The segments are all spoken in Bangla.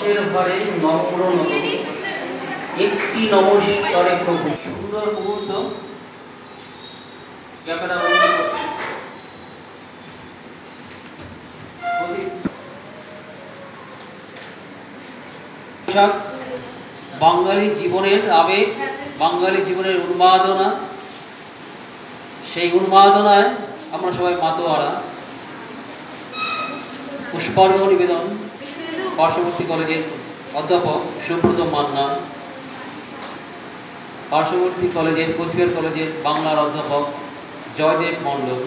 রসের ভারে নম্রনত একটি নমস্কারে প্রভু। সুন্দর মুহূর্ত, ক্যামেরা বন্ধ করছি। বাঙালি জীবনের আবেগ, বাঙালি জীবনের উন্মাদনা, সেই উন্মাদনায় আমরা সবাই মাতোয়ারা। পুষ্পার্ঘ নিবেদন পার্শ্ববর্তী কলেজের অধ্যাপক সুব্রত মান্না, পার্শ্ববর্তী কলেজের কোচবিহার কলেজের বাংলার অধ্যাপক জয়দেব মণ্ডল।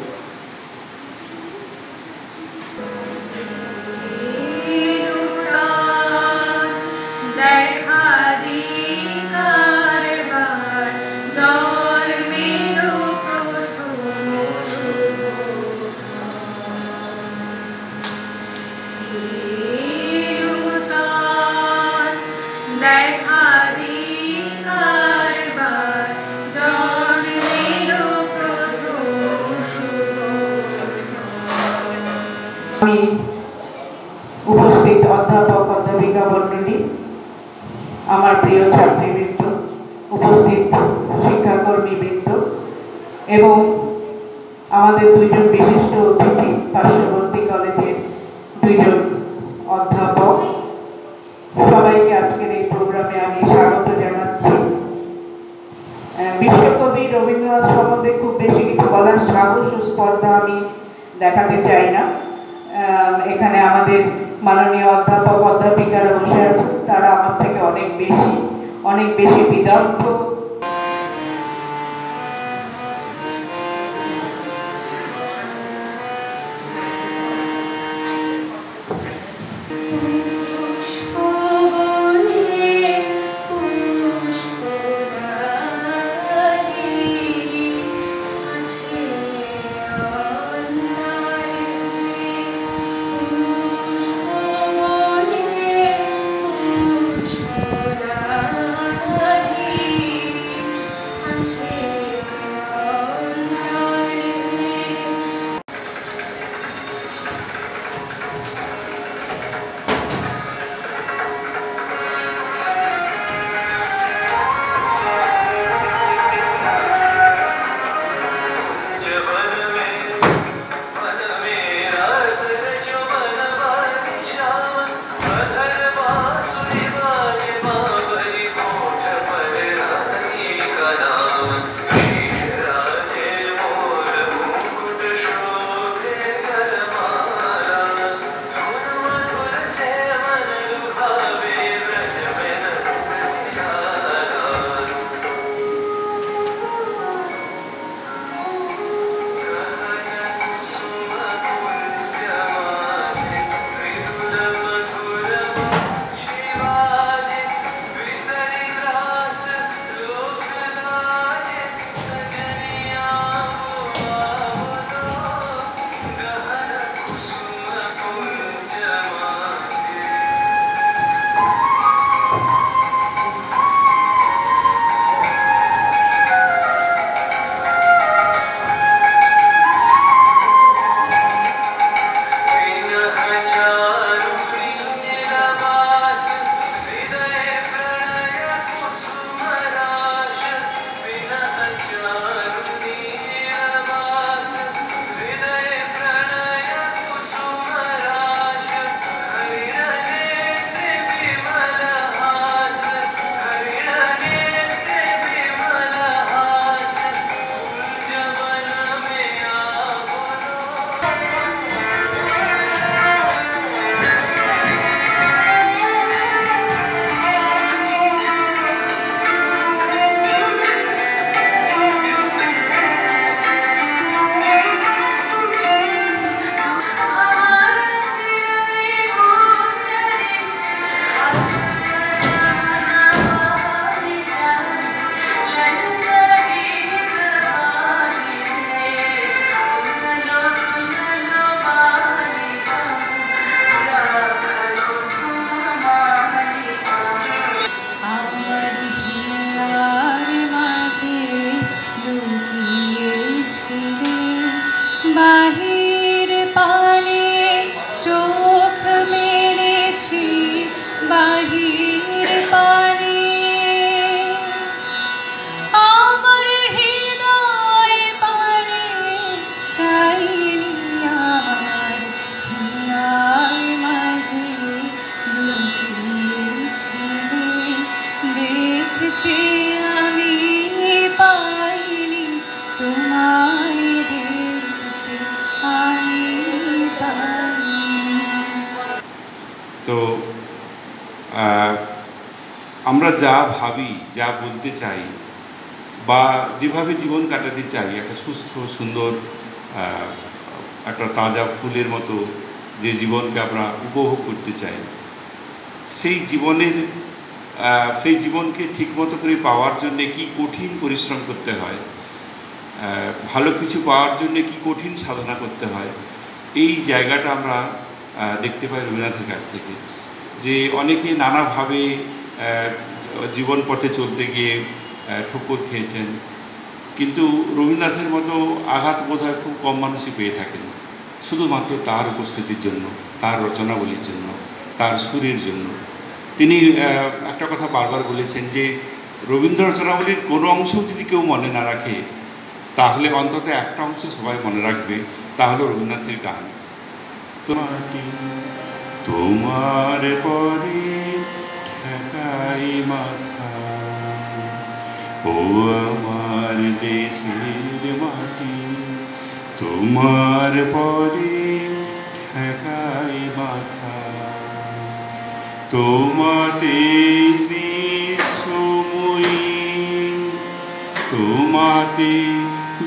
আমি উপস্থিত অধ্যাপক অধ্যাপিকা মণ্ডলী, আমার প্রিয় ছাত্রীবৃন্দ, উপস্থিত শিক্ষাকর্মীবৃন্দ এবং আমাদের দুইজন বিশিষ্ট অতিথি, পার্শ্ববর্তী কলেজের দুইজন অধ্যাপক, সবাইকে আজকের এই প্রোগ্রামে আমি স্বাগত জানাচ্ছি। বিশ্বকবি রবীন্দ্রনাথ সম্বন্ধে খুব বেশি কিছু বলার সাহস ও স্পর্ধা আমি দেখাতে চাই না। এখানে আমাদের মাননীয় অধ্যাপক অধ্যাপিকারা বসে আছেন, তারা আমার থেকে অনেক বেশি বিদগ্ধ। আমরা যা ভাবি, যা বলতে চাই বা যেভাবে জীবন কাটাতে চাই, একটা সুস্থ সুন্দর একটা তাজা ফুলের মতো যে জীবনকে আমরা উপভোগ করতে চাই, সেই জীবনকে ঠিকমতো করে পাওয়ার জন্যে কি কঠিন পরিশ্রম করতে হয়, ভালো কিছু পাওয়ার জন্যে কি কঠিন সাধনা করতে হয়, এই জায়গাটা আমরা দেখতে পাই রবীন্দ্রনাথের কাছ থেকে। যে অনেকে নানাভাবে জীবন পথে চলতে গিয়ে ঠোকর খেয়েছেন, কিন্তু রবীন্দ্রনাথের মতো আঘাত বোধহয় খুব কম মানুষই পেয়ে থাকেন, শুধুমাত্র তার উপস্থিতির জন্য, তার রচনাবলীর জন্য, তার সুরের জন্য। তিনি একটা কথা বারবার বলেছেন যে রবীন্দ্র রচনাবলীর কোনো অংশ যদি কেউ মনে না রাখে, তাহলে অন্তত একটা অংশ সবাই মনে রাখবে, তাহলে রবীন্দ্রনাথের গান। তোমার পরে ঠেকাই মাথা, ও আমার দেশের মাটি, তোমার পরে ঠেকাই মাথা, তোমাতে বিশ্বময়ী, তোমাতে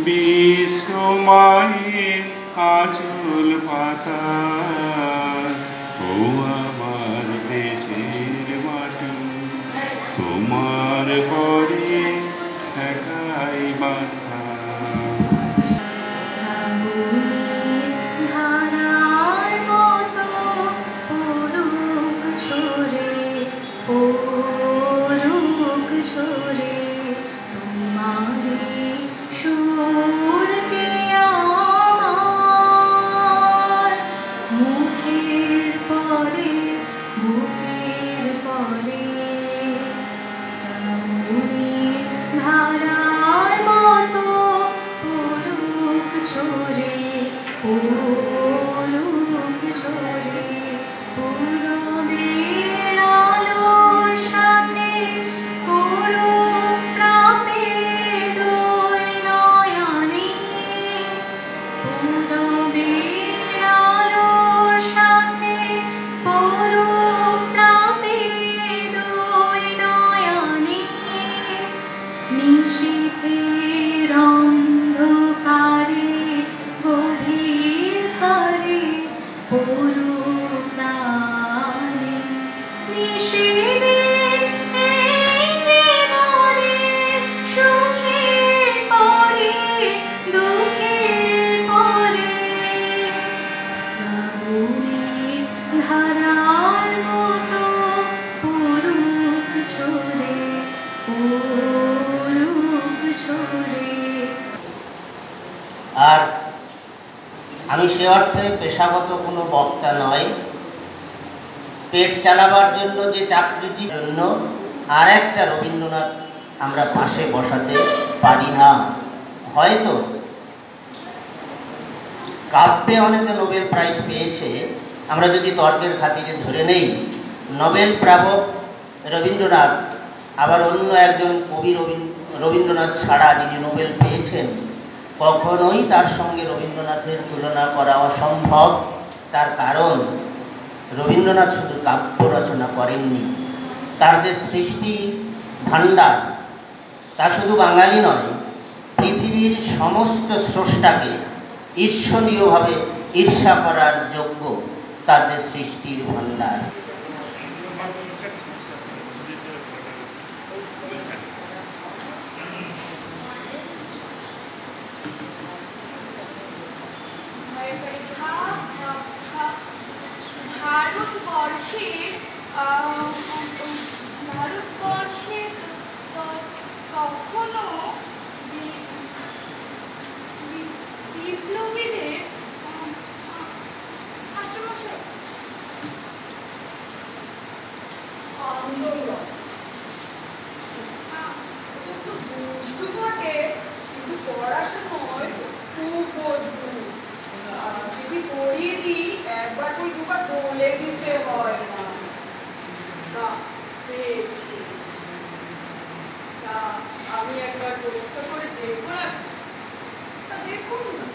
বিশ্বময়ের আঁচল পাতা, ও আমার দেশের মাটি, তোমার পরে ঠেকাই মাথা। আর আমি সে অর্থে পেশাগত কোনো বক্তা নয়, পেট চালাবার জন্য যে চাকরিটির জন্য আর একটা রবীন্দ্রনাথ আমরা পাশে বসাতে পারি না। হয়তো কাব্যে অনেকে নোবেল প্রাইজ পেয়েছে, আমরা যদি তর্কের খাতিরে ধরে নেই নোবেল প্রাপক রবীন্দ্রনাথ, আবার অন্য একজন কবি রবীন্দ্রনাথ ছাড়া যিনি নোবেল পেয়েছেন, কখনোই তার সঙ্গে রবীন্দ্রনাথের তুলনা করা অসম্ভব। তার কারণ রবীন্দ্রনাথ শুধু কাব্য রচনা করেননি, তার যে সৃষ্টি ভাণ্ডার, তা শুধু বাঙালি নয়, পৃথিবীর সমস্ত স্রষ্টাকে ঈর্ষণীয়ভাবে ঈর্ষা করার যোগ্য তার যে সৃষ্টির ভাণ্ডার। ভারতবর্ষে তখনও বিপ্লবীদের আন্দোলন তো দুষ্টু বটে, কিন্তু পড়াশোনায় খুব মজবুত। যদি পড়িয়ে দিই একবার কি দুবার বলে দিতে হয় না। বেশ বেশ, তা আমি একবার পরীক্ষা করে দেখবো না? তা দেখুন না।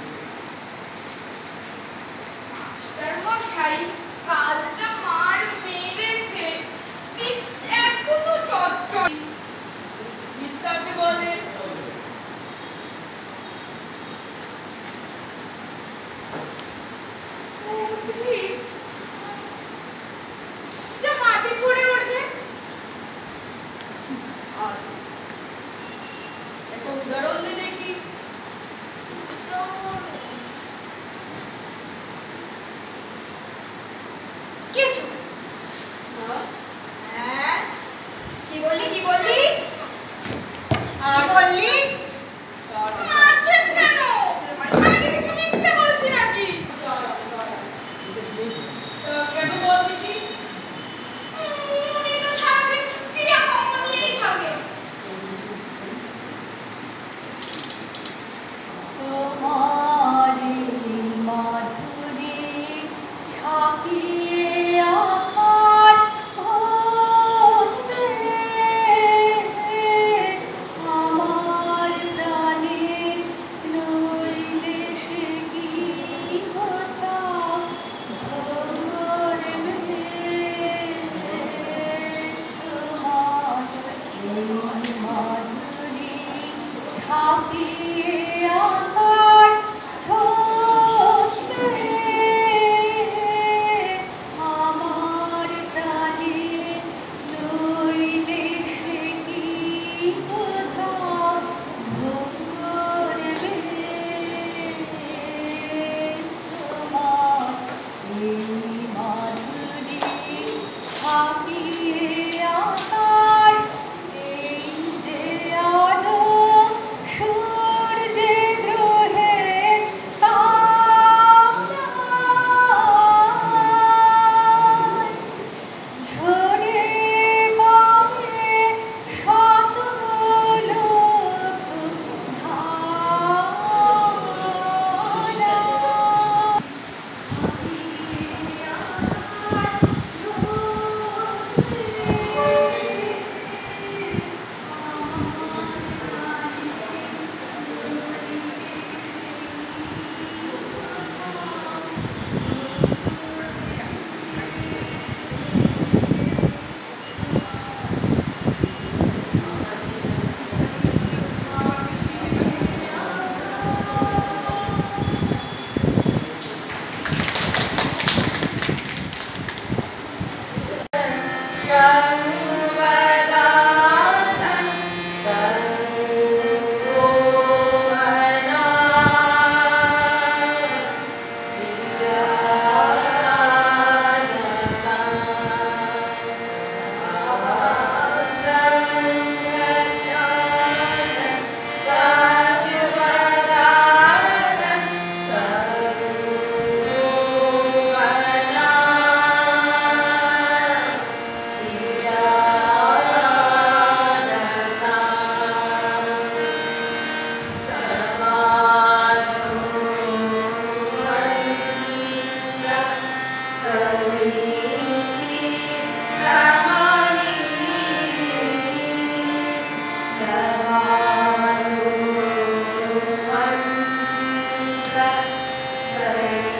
Seven.